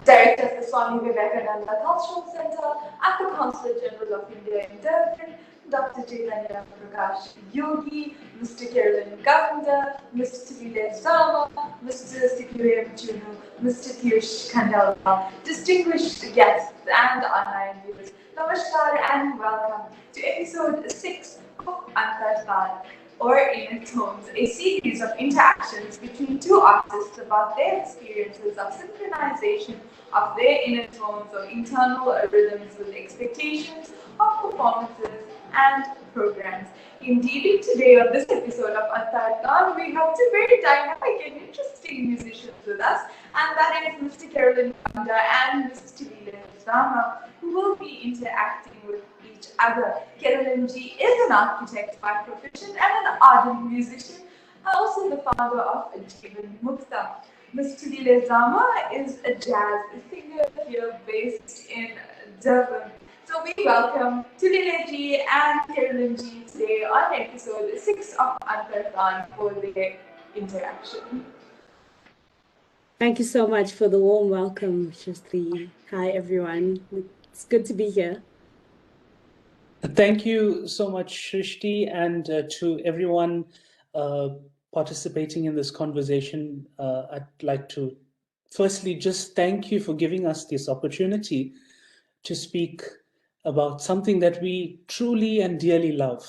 Director of the Swami Vivekananda Cultural Center at the Consulate General of India in Durban, Dr. Chaitanya Prakash Yogi, Mr. Kerolin Govender, Mr. Thulile, Mr. Sikure Chunu, Mr. Piyush Khandala, distinguished guests and online viewers. Namaskar and welcome to episode 6 of Antartaan, or Inner Tones, a series of interactions between two artists about their experiences of synchronization of their inner tones or internal rhythms with expectations of performances and programs. Indeed, today on this episode of Antartaan, we have two very dynamic and interesting musicians with us, and that is Mr. Kerolin Govender and Mrs. Thulile, who will be interacting with each other. Kerolin ji is an architect by profession and an ardent musician, also the founder of Jeevan Mukta. Ms. Thulile is a jazz singer here based in Durban. So we welcome Thulile ji and Kerolin ji today on episode 6 of Antartaan for their interaction. Thank you so much for the warm welcome, Shastri. Hi, everyone. It's good to be here. Thank you so much, Shrishti, and to everyone participating in this conversation. I'd like to firstly just thank you for giving us this opportunity to speak about something that we truly and dearly love.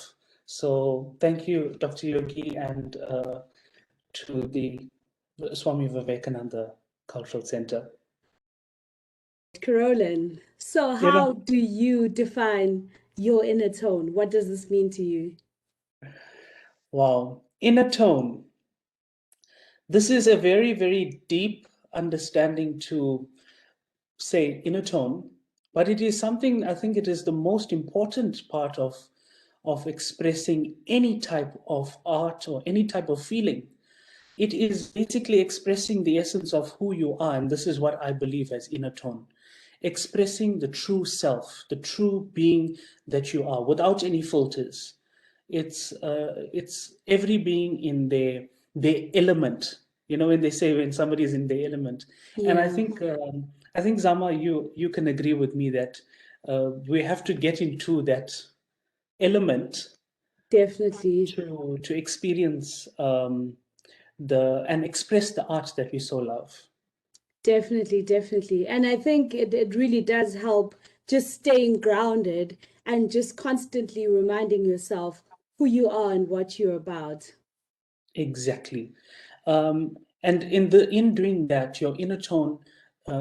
So thank you, Dr. Yogi, and to the Swami Vivekananda Cultural Center. Kerolin, so how do you define your inner tone? What does this mean to you? Wow, inner tone. This is a very, very deep understanding to say inner tone, but it is something, I think it is the most important part of expressing any type of art or any type of feeling. It is basically expressing the essence of who you are, and this is what I believe as inner tone. Expressing the true self, the true being that you are, without any filters. It's every being in their element. You know, when they say when somebody is in their element, and I think Zama, you can agree with me that we have to get into that element, definitely, to experience and express the art that we so love. Definitely. And I think it really does help just staying grounded and just constantly reminding yourself who you are and what you're about. Exactly. And in doing that, your inner tone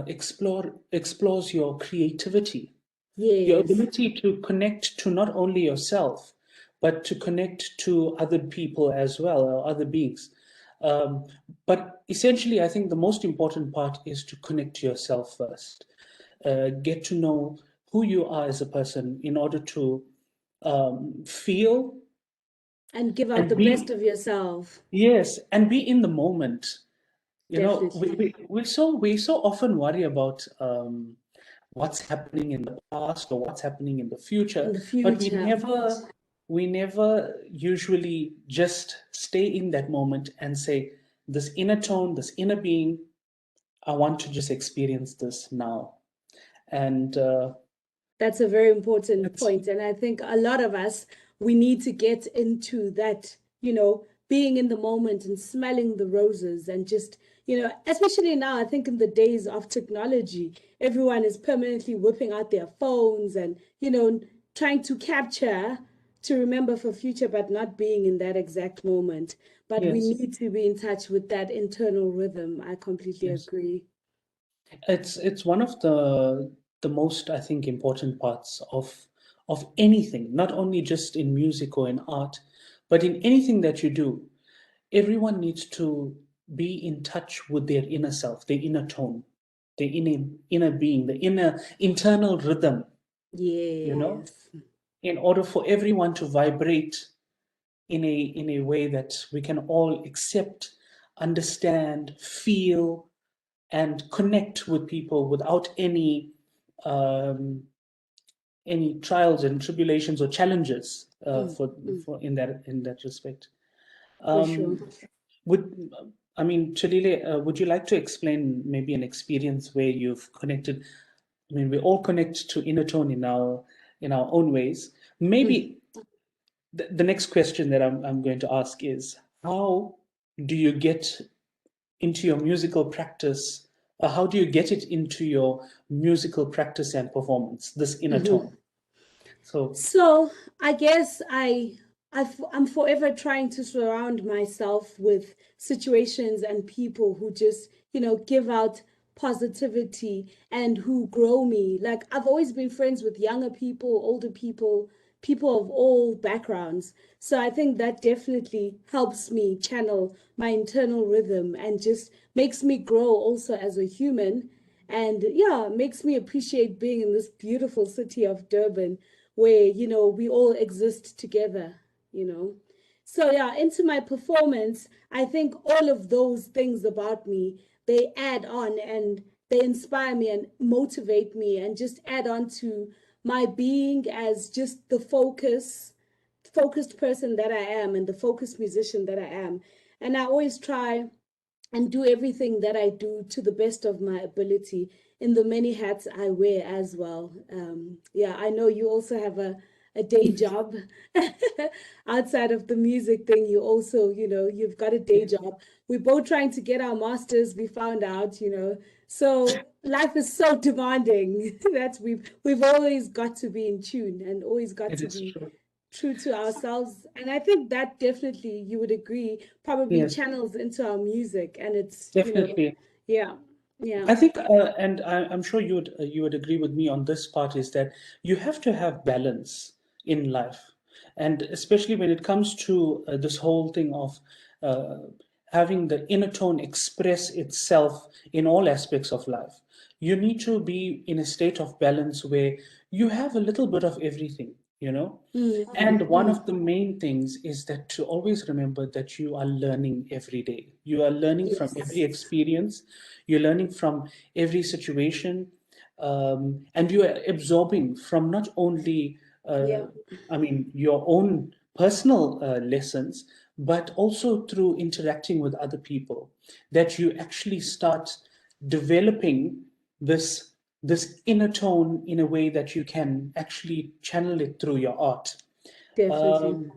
explores your creativity, your ability to connect to not only yourself, but to connect to other people as well, or other beings. But essentially, I think the most important part is to connect to yourself first. Get to know who you are as a person in order to feel and give out the best of yourself. Yes, and be in the moment. You know, we so often worry about what's happening in the past or what's happening in the future, but we never usually just stay in that moment and say, this inner tone, this inner being, I want to just experience this now. And that's a very important point. And I think a lot of us, we need to get into that, you know, being in the moment and smelling the roses and just, you know, especially now, I think in the days of technology, everyone is permanently whipping out their phones and, you know, trying to capture to remember for future, but not being in that exact moment. But we need to be in touch with that internal rhythm. I completely agree. It's one of the most, I think, important parts of anything, not only just in music or in art, but in anything that you do. Everyone needs to be in touch with their inner self, their inner tone, their inner being, the inner internal rhythm. Yes. You know, in order for everyone to vibrate in a way that we can all accept, understand, feel, and connect with people without any trials and tribulations or challenges in that respect. For sure. I mean, Thulile, would you like to explain maybe an experience where you've connected? I mean, we all connect to inner tone in our own ways. Maybe the next question that I'm going to ask is, how do you get into your musical practice? How do you get it into your musical practice and performance, this inner tone? So, So I guess I'm forever trying to surround myself with situations and people who just, give out positivity and who grow me. Like I've always been friends with younger people, older people, people of all backgrounds. So I think that definitely helps me channel my internal rhythm and just makes me grow also as a human. And yeah, makes me appreciate being in this beautiful city of Durban where, we all exist together, you know. So yeah, into my performance, I think all of those things about me, they add on and they inspire me and motivate me and just add on to my being as just the focused person that I am and the focused musician that I am. And I always try and do everything that I do to the best of my ability in the many hats I wear as well. Yeah, I know you also have a day job outside of the music thing. You also, you've got a day job. We're both trying to get our masters, we found out, So life is so demanding that we've always got to be in tune and always got it to is be true. true to ourselves. And I think that definitely, you would agree, probably Yes, channels into our music. And it's, definitely. yeah, yeah, I think, and I'm sure you would agree with me on this part, is that you have to have balance in life, and especially when it comes to this whole thing of uh, having the inner tone express itself in all aspects of life. You need to be in a state of balance where you have a little bit of everything, you know. And one of the main things is that to always remember that you are learning every day. You are learning from every yes, experience, you're learning from every situation, and you are absorbing from not only, yeah, I mean, your own personal lessons, but also through interacting with other people, that you actually start developing this this inner tone in a way that you can actually channel it through your art. definitely. um,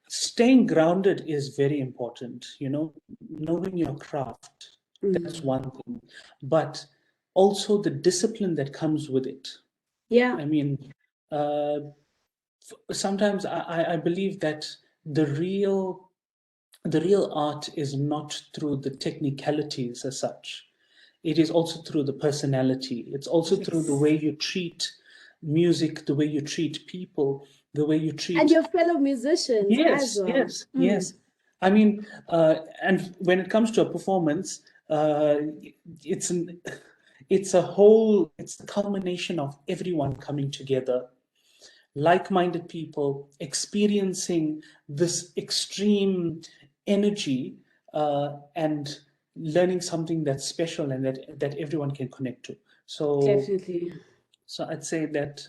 Staying grounded is very important, you know, knowing your craft, that's Mm. one thing, but also the discipline that comes with it. Yeah, I mean, uh, sometimes I believe that the real the real art is not through the technicalities as such. It is also through the personality. It's also through the yes. way you treat music, the way you treat people, the way you And treat. your fellow musicians as Yes, well. yes, yes. I mean, and when it comes to a performance, it's an, it's a culmination of everyone coming together, like-minded people experiencing this extreme energy, and learning something that's special and that everyone can connect to. So, Definitely. so I'd say that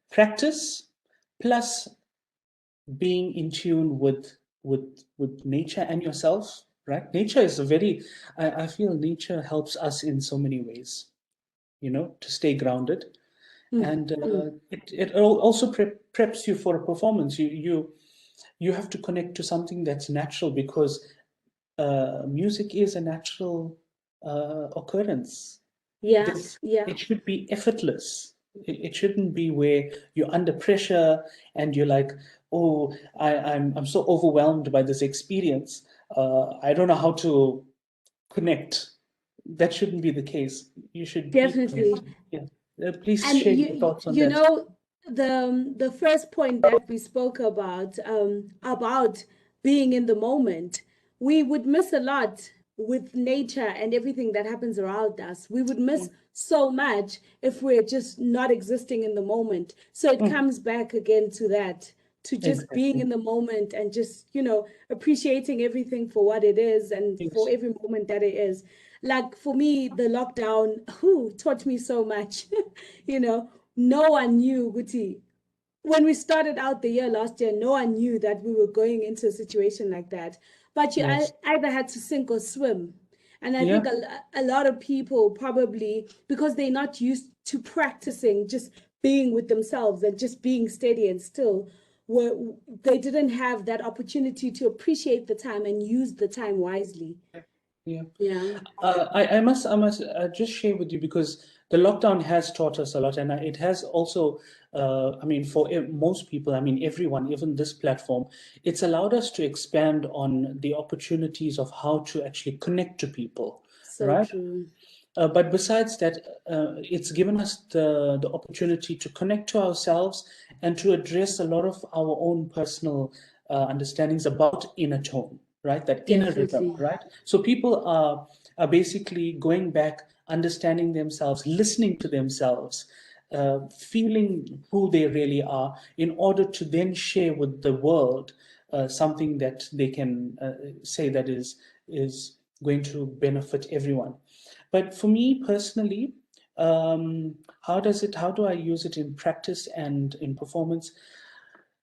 practice plus being in tune with nature and yourself, right? Nature is a very, I feel nature helps us in so many ways, you know, to stay grounded. Mm, And mm. it also preps you for a performance. You have to connect to something that's natural, because music is a natural occurrence. Yeah, This yeah, It should be effortless. It shouldn't be where you're under pressure and you're like, oh, I'm so overwhelmed by this experience. I don't know how to connect. That shouldn't be the case. You should be definitely. connected. Yeah. Please And share your thoughts on you that. know, the first point that we spoke about being in the moment, we would miss a lot with nature and everything that happens around us. We would miss so much if we're just not existing in the moment. So it Mm, comes back again to that, to just being exactly. in the moment and just, appreciating everything for what it is and for Yes. every moment that it is. Like for me, the lockdown, taught me so much. No one knew, Guti. when we started out the year last year, no one knew that we were going into a situation like that. But you Yes. either had to sink or swim. And I Yeah. think a lot of people probably, because they're not used to practicing just being with themselves and just being steady and still, they didn't have that opportunity to appreciate the time and use the time wisely. Yeah. Yeah. I must just share with you, because the lockdown has taught us a lot, and it has also, I mean, for most people, I mean, everyone, even this platform, it's allowed us to expand on the opportunities of how to actually connect to people, So right? true. But besides that, it's given us the opportunity to connect to ourselves and to address a lot of our own personal understandings about inner tone, right? That inner rhythm, Definitely. right? So people are basically going back, understanding themselves, listening to themselves, feeling who they really are, in order to then share with the world something that they can say that is going to benefit everyone. But for me personally, how do I use it in practice and in performance?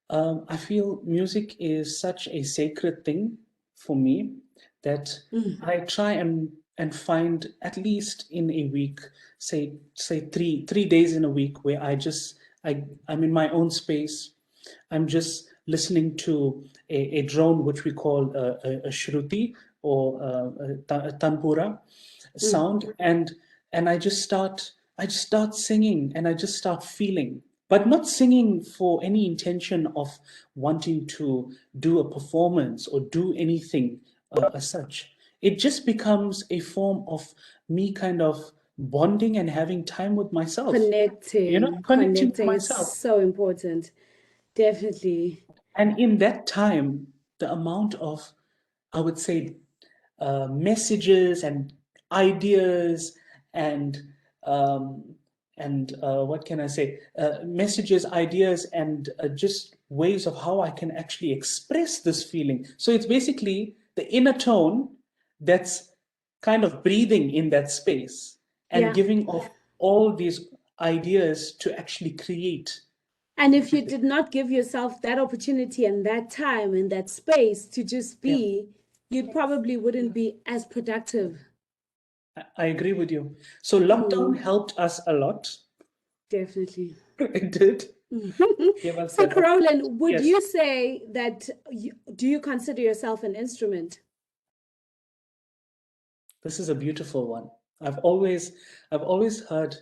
I feel music is such a sacred thing for me that I try and find at least in a week, say three days in a week, where I'm in my own space. I'm just listening to a drone, which we call a shruti, or a tanpura sound, and I just start singing, and I just start feeling, but not singing for any intention of wanting to do a performance or do anything as such. It just becomes a form of me kind of bonding and having time with myself, connecting to Connecting is myself. so important. Definitely. And in that time, the amount of, I would say, messages and ideas and um, what can I say? Messages, ideas, and just ways of how I can actually express this feeling. So it's basically the inner tone that's kind of breathing in that space and Yeah. giving off all these ideas to actually create. And if you did not give yourself that opportunity and that time and that space to just Yeah, be, you probably wouldn't be as productive. I agree with you. So lockdown helped us a lot. Definitely. It did give us So, that. Kerolin, would Yes. you say that do you consider yourself an instrument? This is a beautiful one. I've always heard,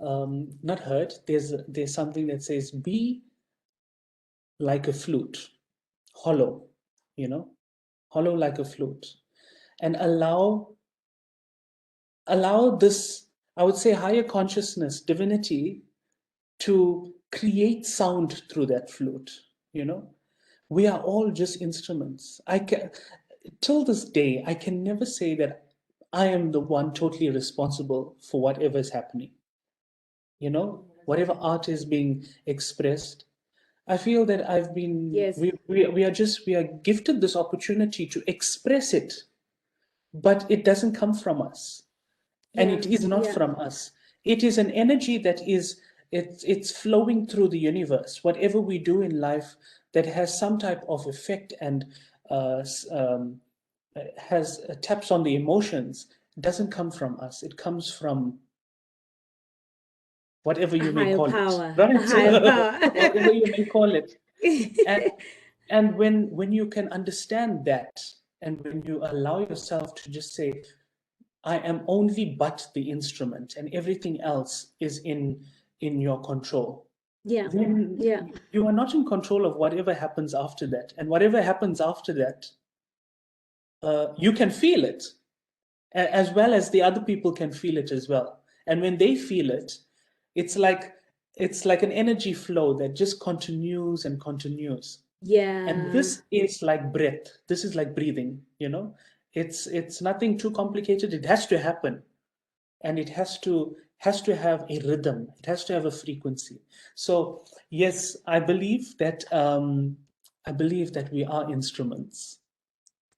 not heard. There's something that says, "Be like a flute, hollow, you know, hollow like a flute, and allow this, I would say, higher consciousness, divinity, to create sound through that flute. You know, we are all just instruments. Till this day, I can never say that I am the one totally responsible for whatever is happening. Whatever art is being expressed, I feel that Yes. we are gifted this opportunity to express it, but it doesn't come from us, and Yeah. it is not Yeah. from us. It is an energy that it's flowing through the universe. Whatever we do in life that has some type of effect and uh, s- um, has taps on the emotions doesn't come from us. It comes from whatever A you may higher call it, power. A right? higher power. Whatever you may call it. And when you can understand that, and when you allow yourself to just say, I am only but the instrument, and everything else is in your control, Yeah. then Yeah. you are not in control of whatever happens after that. And whatever happens after that, you can feel it, as well as the other people can feel it as well. And when they feel it, it's like it's like an energy flow that just continues and continues. Yeah. And this is like breath. This is like breathing. It's nothing too complicated. It has to happen, and it has to have a rhythm. It has to have a frequency. So yes, I believe that we are instruments.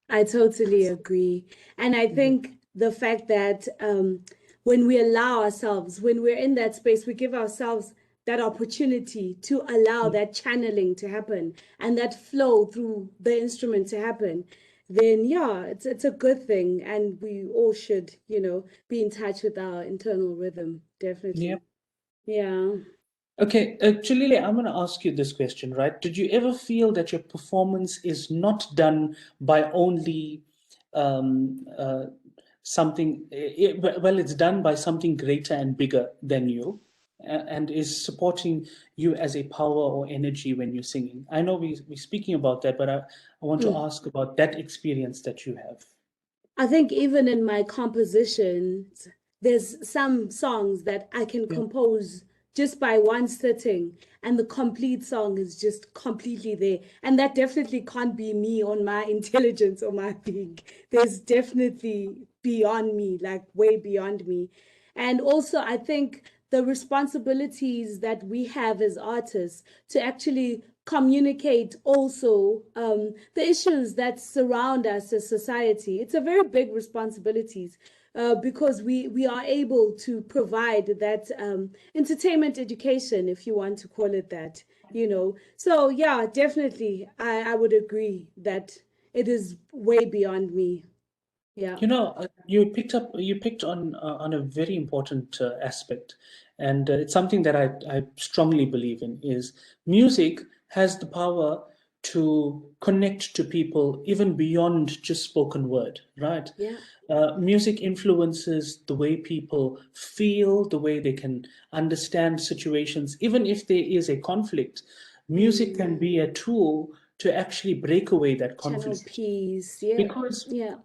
I totally agree. And I think the fact that when we allow ourselves, when we're in that space, we give ourselves that opportunity to allow that channeling to happen and that flow through the instrument to happen, then yeah, it's a good thing, and we all should, be in touch with our internal rhythm, definitely. Yep. Yeah. Okay, Thulile, I'm going to ask you this question, right? Did you ever feel that your performance is not done by only something, well, it's done by something greater and bigger than you, and is supporting you as a power or energy when you're singing? I know we're speaking about that, but I want to ask about that experience that you have. I think even in my compositions, there's some songs that I can compose just by one sitting, and the complete song is just completely there. And that definitely can't be me on my intelligence or my being. There's definitely beyond me, like way beyond me. And also, I think the responsibilities that we have as artists to actually communicate also the issues that surround us as society. It's a very big responsibility because we are able to provide that entertainment education, if you want to call it that, So yeah, definitely, I would agree that it is way beyond me. Yeah. You picked on a very important aspect, and it's something that I strongly believe in, is music has the power to connect to people even beyond just spoken word, right? Yeah. Music influences the way people feel, the way they can understand situations. Even if there is a conflict, music can be a tool to actually break away that Channel conflict. peace. Yeah. Because Yeah.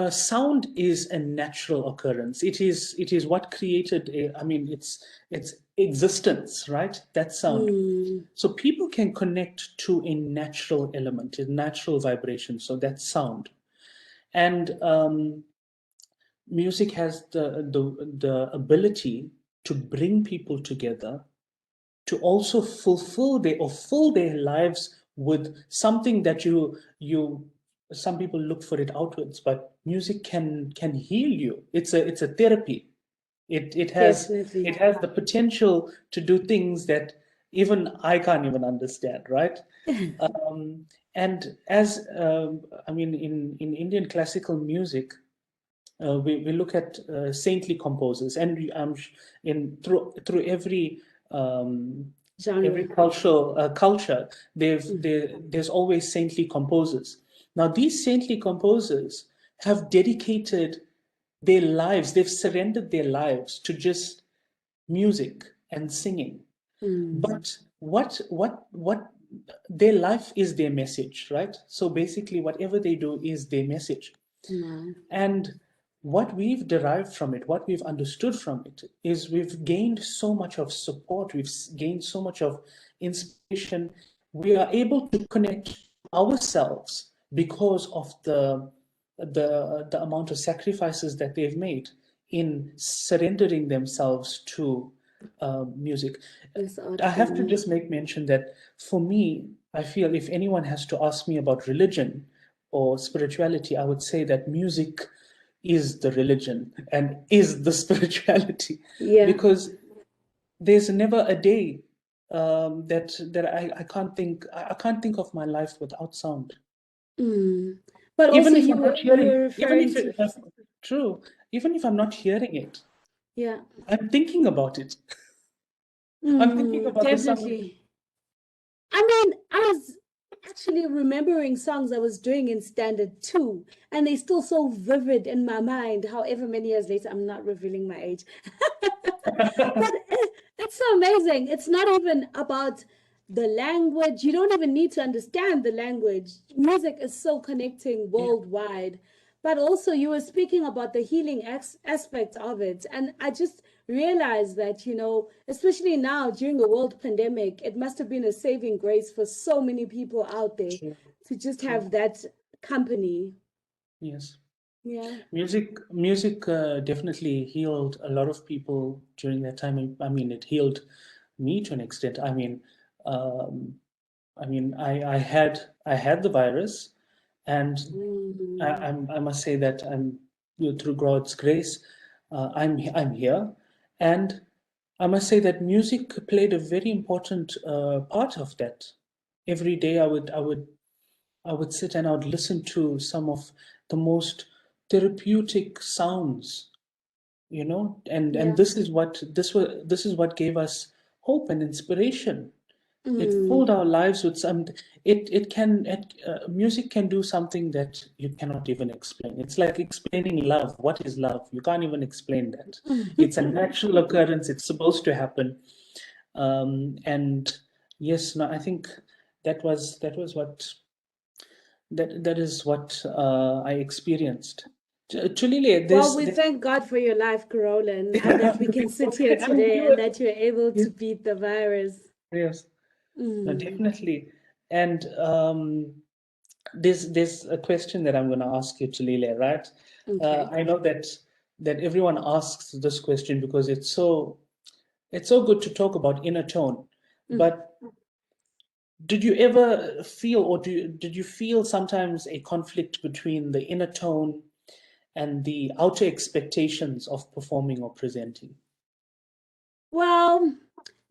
sound is a natural occurrence. It is what created it's existence, right? That sound. So people can connect to a natural element, a natural vibration. So that's sound. And music has the ability to bring people together, to also fill their lives with something that you some people look for it outwards, but music can heal you. It's a therapy. Definitely. It has the potential to do things that even I can't even understand, right? And as in Indian classical music, we look at saintly composers, and in through every Genre. culture, there's always saintly composers. Now, these saintly composers have dedicated their lives, they've surrendered their lives to just music and singing. But what their life is their message, right? So basically, whatever they do is their message. And what we've derived from it, what we've understood from it, is we've gained so much of support, we've gained so much of inspiration. We are able to connect ourselves because of the amount of sacrifices that they've made in surrendering themselves to music. I have to just make mention that for me, I feel if anyone has to ask me about religion or spirituality, I would say that music is the religion and is the spirituality. Yeah. Because there's never a day that I can't think of my life without sound. But Even also if I'm not hearing, you're even referring if to true, even if I'm not hearing it, yeah. I'm thinking about it. I'm thinking about the sound. Definitely. I mean, I was actually remembering songs I was doing in standard 2, and they're still so vivid in my mind. However many years later, I'm not revealing my age. But it's so amazing. It's not even about the language. You don't even need to understand the language. Music is so connecting worldwide. But also, you were speaking about the healing aspect of it. And I just realized that, especially now during a world pandemic, it must have been a saving grace for so many people out there to just have that company. Yes. Yeah. Music definitely healed a lot of people during that time. I mean, it healed me to an extent. I had the virus, and I must say that through God's grace, I'm here, and I must say that music played a very important part of that. Every day I would sit and I would listen to some of the most therapeutic sounds, you know, and Yeah. this is what gave us hope and inspiration. It Mm. filled our lives with some. Music can do something that you cannot even explain. It's like explaining love. What is love? You can't even explain that. It's a natural occurrence. It's supposed to happen. And yes, no, I think that was what that is what I experienced. Thulile, Well, this, we this thank God for your life, Kerolin, and that we can sit here I mean, today and that you're able to beat the virus. yes, no, Mm. definitely. And there's a question that I'm going to ask you, Thulile, right? Okay. I know that everyone asks this question because it's so good to talk about inner tone. Mm. But did you ever feel, or did you feel sometimes a conflict between the inner tone and the outer expectations of performing or presenting? Well,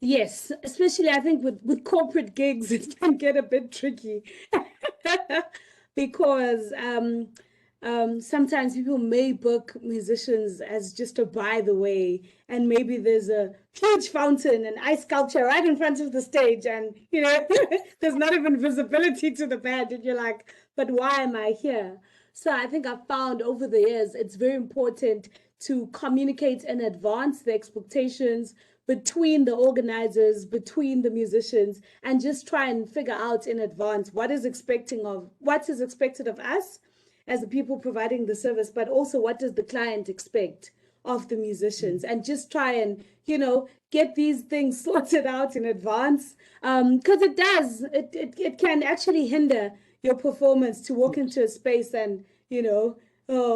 yes, especially I think with corporate gigs, it can get a bit tricky because sometimes people may book musicians as just a by the way, and maybe there's a huge fountain and ice sculpture right in front of the stage, and you know, there's not even visibility to the band, and you're like, but why am I here? So I think I've found over the years it's very important to communicate in advance the expectations between the organizers, between the musicians, and just try and figure out in advance what is expected of us as the people providing the service, but also what does the client expect of the musicians, and just try and, you know, get these things sorted out in advance, because it can actually hinder your performance to walk into a space and, you know,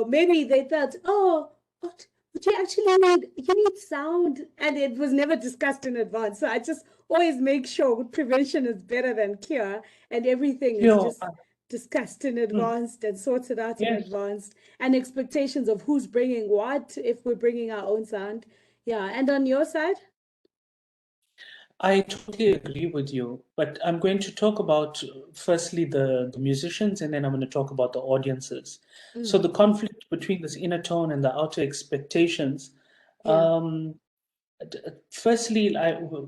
maybe they thought, oh, but you need sound, and it was never discussed in advance. So I just always make sure prevention is better than cure, and everything is Yeah, just discussed in mm, advance and sorted out in yes. advance, and expectations of who's bringing what if we're bringing our own sound. Yeah, and on your side? I totally agree with you, but I'm going to talk about firstly the musicians and then I'm going to talk about the audiences. So Mm, the conflict between this inner tone and the outer expectations. yeah. Um, Firstly,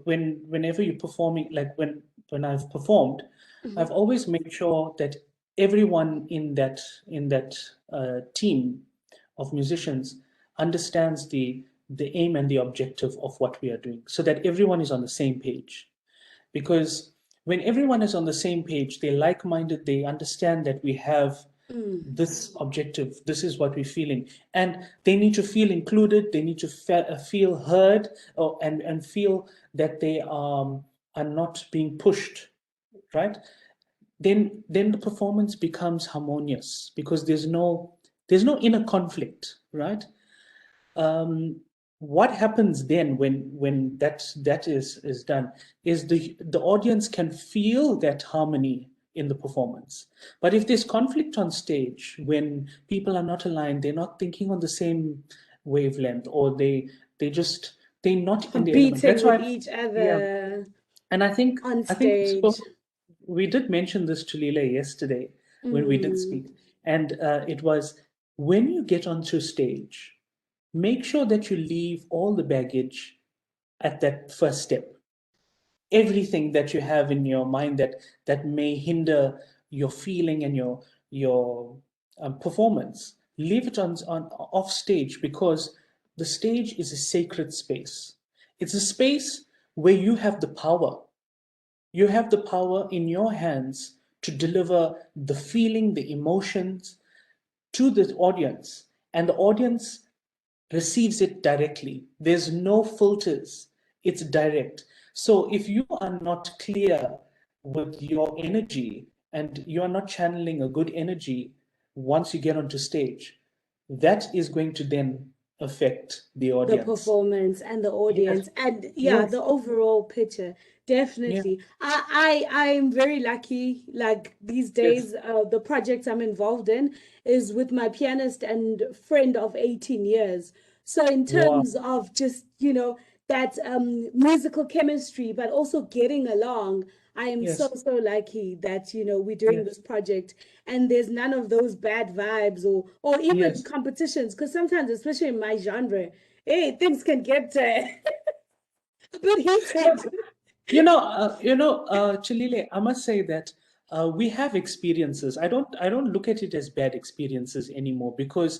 whenever you're performing, like when I've performed, Mhm. I've always made sure that everyone in that team of musicians understands the aim and the objective of what we are doing, so that everyone is on the same page. Because when everyone is on the same page, they're like-minded, they understand that we have Mm. this objective, this is what we're feeling, and they need to feel included, they need to feel heard, and feel that they are not being pushed, right? Then the performance becomes harmonious because there's no inner conflict, right? um, what happens then when that is done is the audience can feel that harmony in the performance. But if there's conflict on stage, when people are not aligned, they're not thinking on the same wavelength, or they're not in the element. Competing That's with why, each yeah. other And on I think stage. we did mention this to Lila yesterday when we did Mm. speak, and it was, when you get onto stage, make sure that you leave all the baggage at that first step. Everything that you have in your mind that may hinder your feeling and your performance, leave it on off stage, because the stage is a sacred space. It's a space where you have the power. You have the power in your hands to deliver the feeling, the emotions to the audience, and the audience receives it directly. There's no filters, it's direct. So if you are not clear with your energy and you are not channeling a good energy once you get onto stage, that is going to then affect the The audience. performance and the Yes, audience, and yeah, yes, the overall picture. yeah, Definitely. I'm very lucky, like these yes. days, the project I'm involved in is with my pianist and friend of 18 years. So in Wow. terms of just, you know, that musical chemistry, but also getting along. I am Yes. so lucky that, you know, we're doing Yes. this project and there's none of those bad vibes or even Yes. competitions. Because sometimes, especially in my genre, hey, things can get a bit heated. Thulile, I must say that we have experiences. I don't look at it as bad experiences anymore because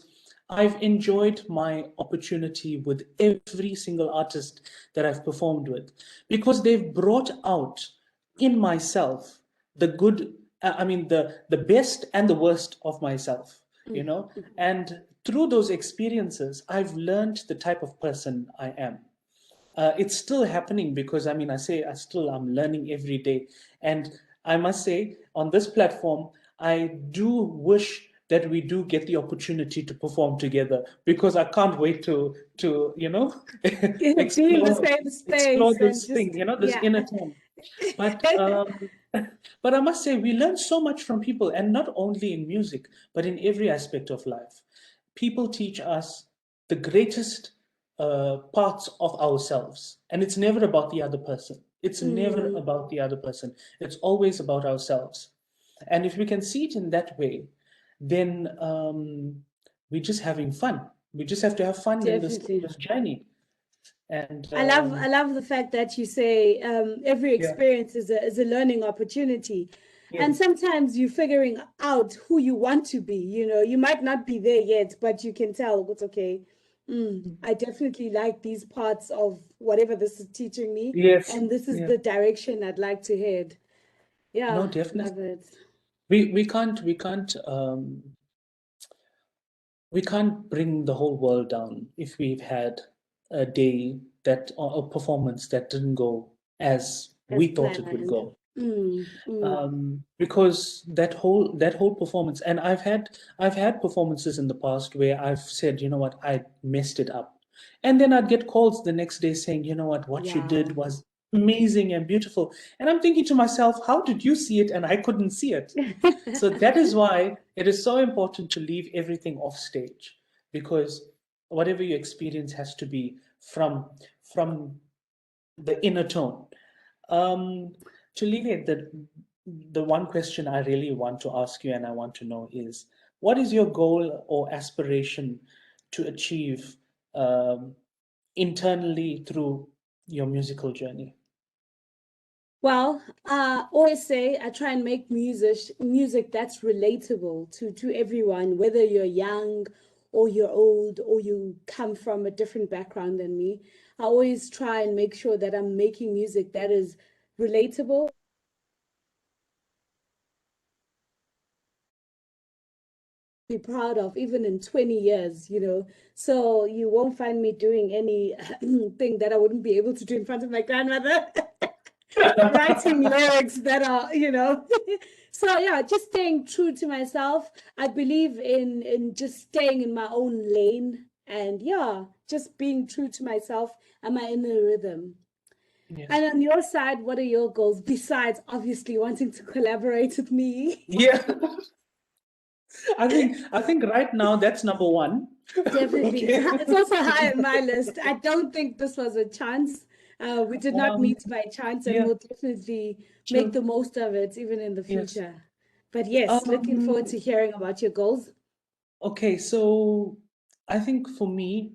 I've enjoyed my opportunity with every single artist that I've performed with because they've brought out in myself the good, I mean the best and the worst of myself, you know. And through those experiences, I've learned the type of person I am. It's still happening because I mean, I'm learning every day. And I must say, on this platform, I do wish that we do get the opportunity to perform together because I can't wait to Be in the same explore space and this just, thing, this yeah. inner tone. But but I must say, we learn so much from people, and not only in music, but in every aspect of life. People teach us the greatest parts of ourselves, and it's never about the other person. It's never about the other person. It's always about ourselves. And if we can see it in that way, then we're just having fun. We just have to have fun in Definitely. this journey. And I love the fact that you say every yeah, experience is a learning opportunity. And yes, sometimes you're figuring out who you want to be. You know, you might not be there yet, but you can tell it's okay. I definitely like these parts of whatever this is teaching me, yes, and this is yeah. the direction I'd like to head. No, Yeah, definitely. love it. We can't bring the whole world down if we've had a day that or a performance that didn't go as As we thought it would planned. go. Mm, mm. Because that whole performance, and I've had performances in the past where I've said, you know what, I messed it up, and then I'd get calls the next day saying, you know what you did Wow. was amazing and beautiful, and I'm thinking to myself, how did you see it and I couldn't see it? So that is why it is so important to leave everything off stage, because whatever you experience has to be from the inner tone. Um, to leave it, the one question I really want to ask you and I want to know is, what is your goal or aspiration to achieve um, internally through your musical journey? Well, always say I try and make music that's relatable to everyone, whether you're young or you're old or you come from a different background than me. I always try and make sure that I'm making music that is relatable, be proud of, even in 20 years, you know. So you won't find me doing any thing that I wouldn't be able to do in front of my grandmother. Writing lyrics that are, you know. So yeah, just staying true to myself. I believe in just staying in my own lane and yeah, just being true to myself and my inner rhythm. Yes. And on your side, what are your goals besides obviously wanting to collaborate with me? Yeah. I think right now that's number one. Definitely. Okay. It's also high on my list. I don't think this was a chance. We did not Um, meet by chance, and yeah, we'll definitely make true. the most of it even in the Yes. future. But yes, looking Um, forward to hearing about your goals. okay, so I think for me,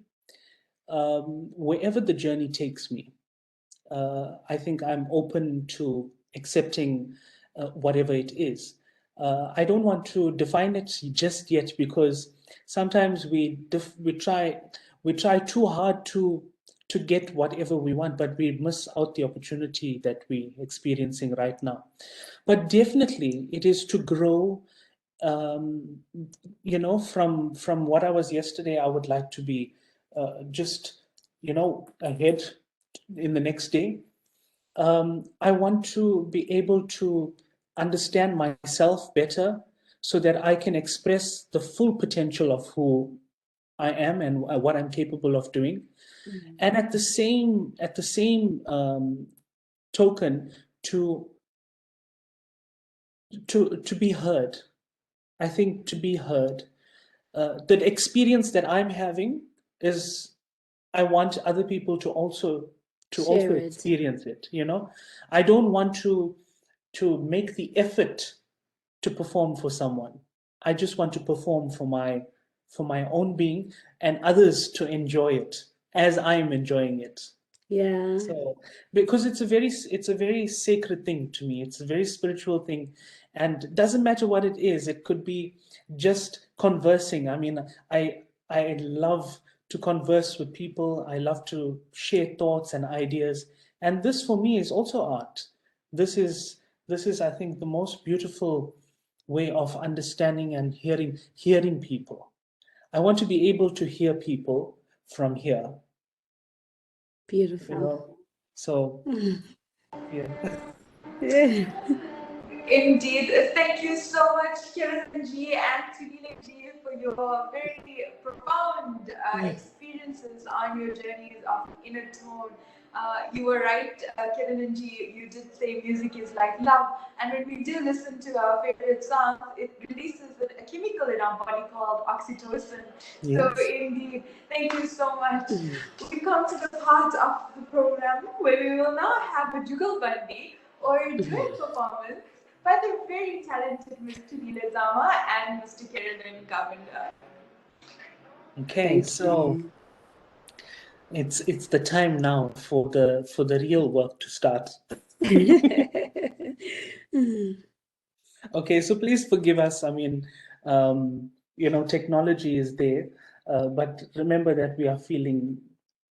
wherever the journey takes me, I think I'm open to accepting whatever it is. I don't want to define it just yet because sometimes we try too hard to get whatever we want, but we miss out the opportunity that we're experiencing right now. But definitely, it is to grow. Um, from what I was yesterday, I would like to be just ahead in the next day. I want to be able to understand myself better so that I can express the full potential of who I am and what I'm capable of doing. Mm. And at the same token, to to be heard. I think to be heard. The experience that I'm having is I want other people to also to Share also it. experience it, you know. I don't want to make the effort to perform for someone. I just want to perform for my own being and others to enjoy it as I am enjoying it. Yeah. So because it's a very sacred thing to me. It's a very spiritual thing, and it doesn't matter what it is. It could be just conversing. I mean, I love to converse with people. I love to share thoughts and ideas, and this for me is also art. This is I think the most beautiful way of understanding and hearing people. I want to be able to hear people from here, you Beautiful. know. So yeah. Yeah. Indeed. Thank you so much, Kerolin ji and Thulile ji, for your very profound experiences on your journeys of inner tone. You were right, Kerolin ji, you did say music is like love. And when we do listen to our favorite songs, it releases a chemical in our body called oxytocin. So Yes. indeed, thank you so much. We come to the part of the program where we will now have a jugalbandi or a duet performance by the very talented Ms. Thulile and Mr. Kerolin Govender. Okay, Thank so you. it's the time now for the real work to start. Okay, so please forgive us. I mean, you know, technology is there, but remember that we are feeling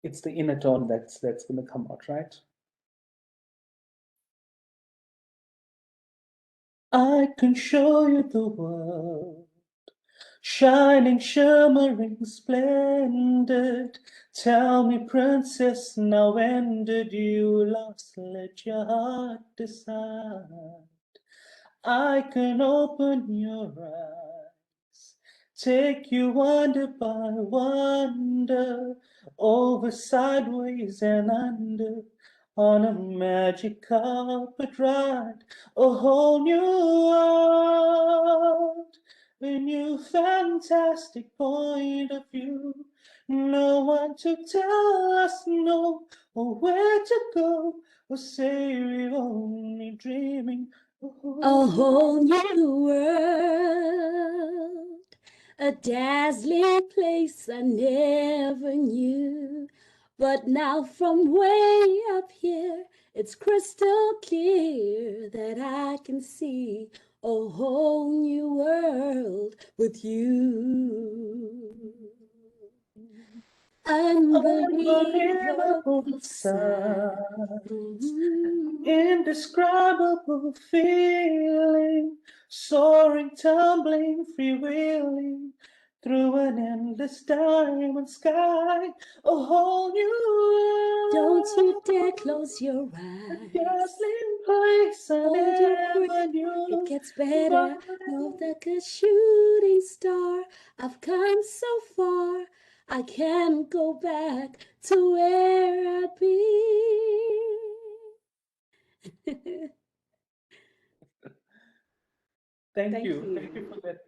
it's the inner tone that's going to come out, right? I can show you the world, shining, shimmering, splendid. Tell me, princess, now when did you last let your heart decide? I can open your eyes, take you wonder by wonder, over, sideways, and under, on a magic carpet ride, a whole new world, a new fantastic point of view. No one to tell us no, or where to go, or say we're only dreaming. A whole new world, a dazzling place I never knew. But now from way up here, it's crystal clear that I can see a whole new world with you. Unbelievable Unbelievable sight. sound, indescribable feeling, soaring, tumbling, freewheeling through an endless diamond sky, a whole new world. Don't you dare close your A eyes. dazzling place I Hold your never breath. knew. It gets better. Move like a shooting star. I've come so far. I can't go back to where I'd be. Thank Thank you. you. Thank you for that.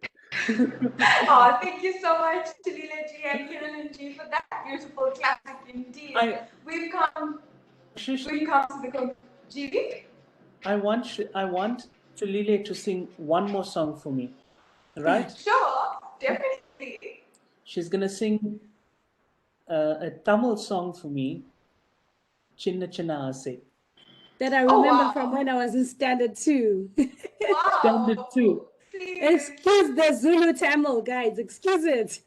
Thank you so much, Thulile ji and Kerolin ji, for that beautiful classic indeed. We've come Shishni, to the conclusion. I want Thulile to sing one more song for me, right? Sure, definitely. She's gonna sing a Tamil song for me, Chinna Chinna Ase. That I Oh, remember wow. from when I was in standard 2. Standard Wow. 2. Please. Excuse the Zulu Tamil, guys. Excuse it.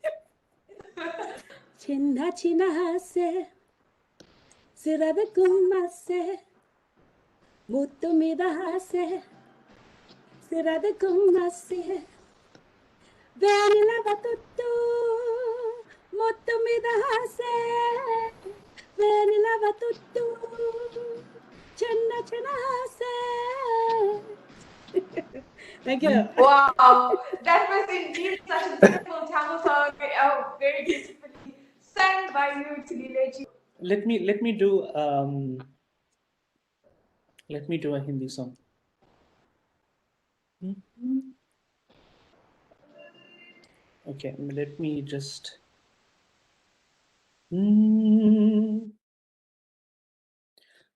Chinna chinna se, sirada kumma se, muttu mida se, sirada kumma se, very lava tuttu, muttu mida se, very lava tuttu, chinna chinna se. Thank you. Wow, that was indeed such a beautiful Tamil song, very beautifully sung by you, Thulile ji. Let me do a Hindi song. Okay, let me just.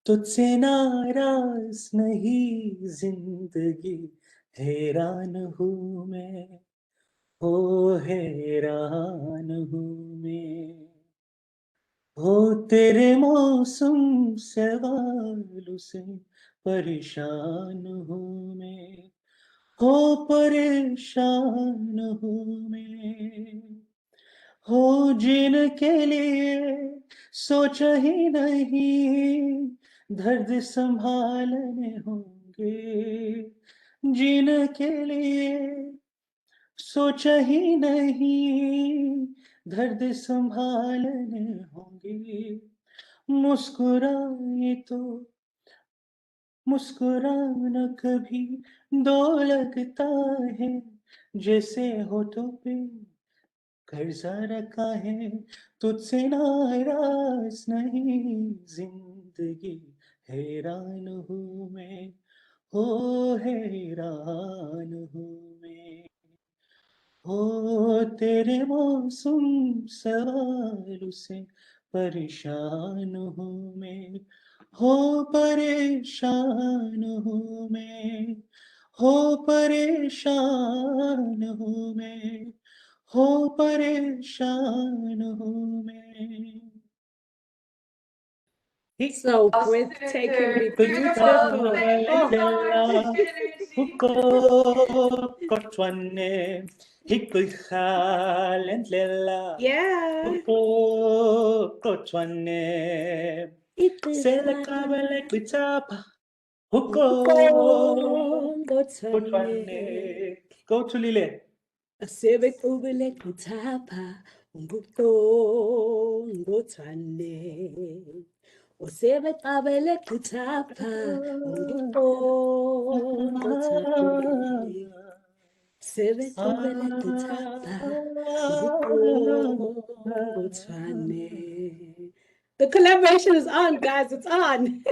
तुझसे नाराज नहीं जिंदगी, हैरान हूँ मैं, ओ हैरान हूँ मैं। हो तेरे मौसम सवालों से परेशान हूँ मैं, हो परेशान हूँ मैं। हो जीने के लिए सोचा ही नहीं, दर्द संभालने होंगे। जीने के लिए सोचा ही नहीं, दर्द संभालने होंगे। मुस्कुराए तो मुस्कुराना कभी दो लगता है, जैसे होठों पे कर्जा रखा है। तुझसे नाराज नहीं जिंदगी, हैरान हूँ मैं, हो हैरान हूँ मैं। हो तेरे मौसम सवालों से परेशान हूँ मैं, हो परेशान हूँ मैं, हो परेशान हूँ मैं, हो परेशान हूँ मैं। So breathtakingly Beautiful. beautiful. Thank you Oh, so much, Kerolin. yeah. Go to Lile. Asebe kubele kutapa, unguto ngotwane. Osebe kabele kutapa, unguto ngotwane. Sebe kubele kutapa, unguto ngotwane. The collaboration is on, guys. It's on.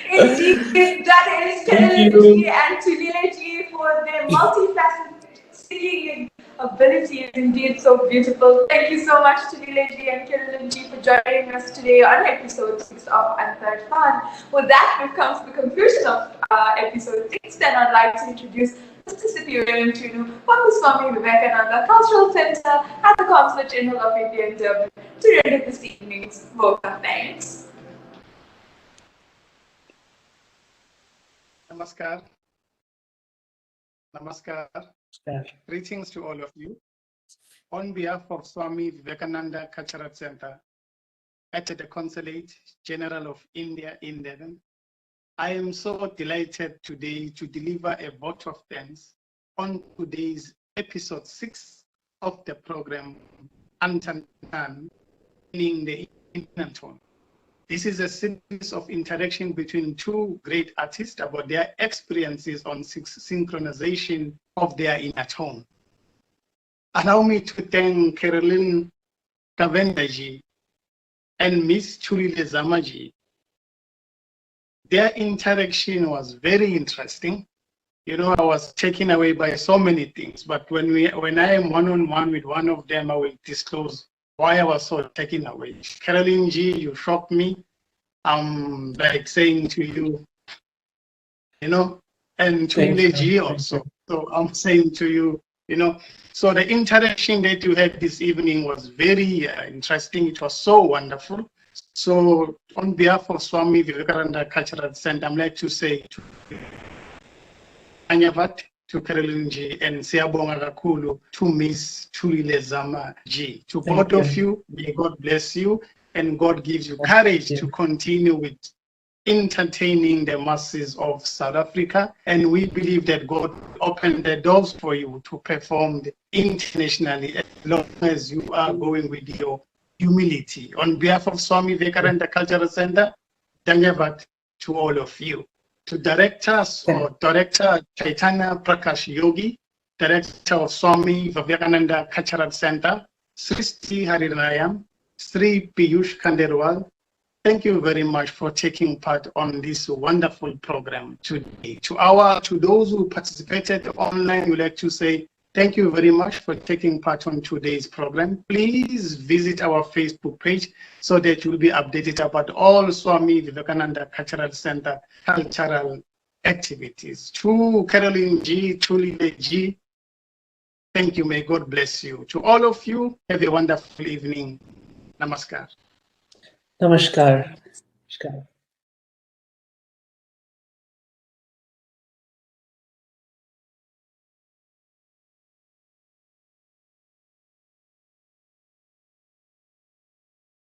Indeed, that is Thank Kerolin G you. and Thulile G for their multifaceted singing ability is indeed so beautiful. Thank you so much, Thulile G and Kerolin G, for joining us today on episode 6 of Antartaan. With that, we've come to the conclusion of episode 6, then I'd like to introduce Mr. Superior Tunu from the Swami Vivekananda Cultural Center at the Consulate General of India in Durban to render this evening's vote of thanks. Namaskar. Namaskar. Greetings to all of you. On behalf of Swami Vivekananda Cultural Center at the Consulate General of India in Durban, I am so delighted today to deliver a vote of thanks on today's episode 6 of the program, Antartaan, meaning the inner tone. This is a series of interaction between two great artists about their experiences on synchronization of their inner tone. Allow me to thank Kerolin Govender and Miss Thulile Zamaji. Their interaction was very interesting. You know, I was taken away by so many things, but when I am one-on-one with one of them, I will disclose why I was so taken away. Kerolin G, you shocked me. I'm like saying to you, you know, and Thulile G also. So I'm saying to you, you know, so the interaction that you had this evening was very interesting. It was so wonderful. So on behalf of Swami Vivekananda Cultural Center, I'm like to say to Anyavat, to Kerolin G, and Siabonga Rakulu, to Miss Thulile Zamaji. To both of you, may God bless you, and God gives you courage to continue with entertaining the masses of South Africa. And we believe that God opened the doors for you to perform internationally as long as you are going with your humility. On behalf of Swami Vivekananda Cultural Center, Danyavat to all of you. To Director Chaitanya Prakash Yogi, Director of Swami Vivekananda Cultural Center, Sri Harinayam, Sri Piyush Kanderwal, thank you very much for taking part on this wonderful program today. To those who participated online, we would like to say Thank you very much for taking part on today's program. Please visit our Facebook page so that you'll be updated about all Swami Vivekananda Cultural Center cultural activities. To Kerolin G, Thulile G, thank you. May God bless you. To all of you, have a wonderful evening. Namaskar. Namaskar. Namaskar.